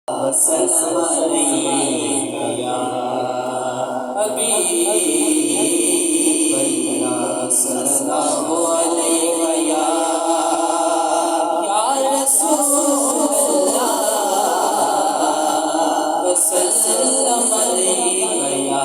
सलाम अलैका या हबीबल्लाह सल्लल्लाहु अलैका या रसूलल्लाह सल्लल्लाहु अलैका या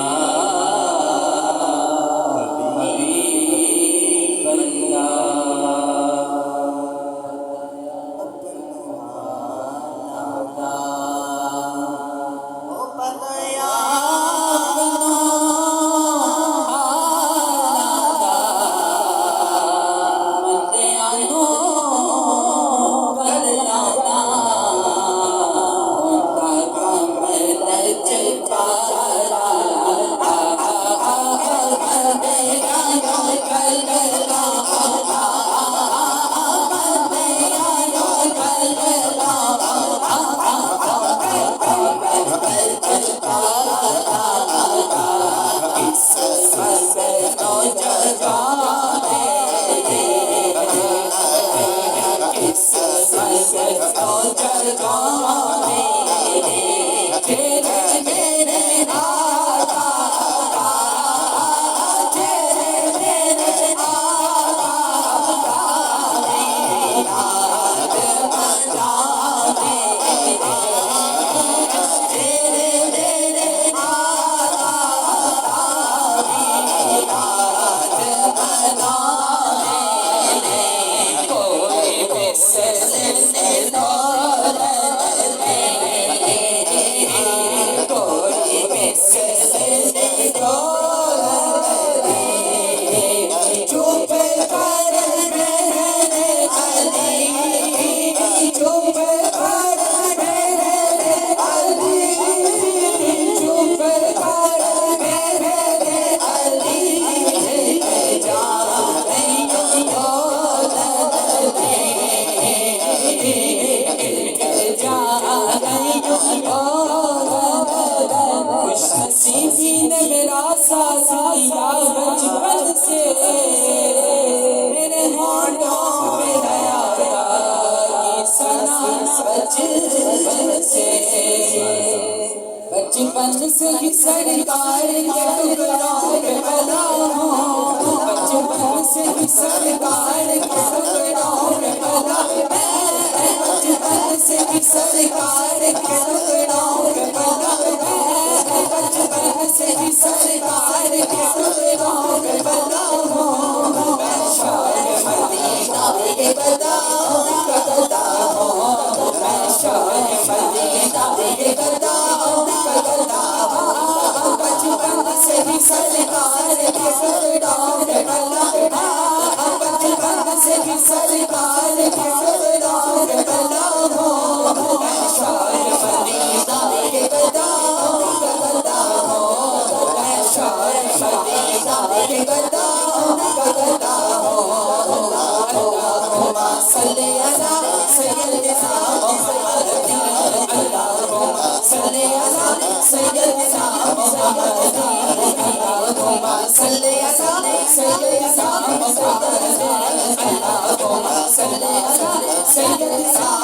बचपन से मेरे होठों पे हया की सना बचपन से ही सरकार के टुकड़ों पे पैदा हो बचपन से ही सरकार के टुकड़ों पे पैदा बचपन से ही सरकार के टुकड़ों पे पैदा बचपन से ही सरकार के टुकड़ों पे पैदा हो मैं शायर मदीना के पैदा हो मैं शायर मदीना के पैदा बचपन से ही सरकार के टुकड़ों पे पैदा बचपन से ही सरकार के टुकड़ों पे पैदा हो मैं शायर मदीना के पैदा हो मैं शायर मदीना के पैदा हो अल्लाहुम्मा सल्ली अला सय्यिदना मुहम्मद अल्लाहुम्मा सल्ली अला सय्यिदना मुहम्मद अल्लाहुम्मा सल्ली अला सय्यिदना मुहम्मद अल्लाहुम्मा सल्ली अला सय्यिदना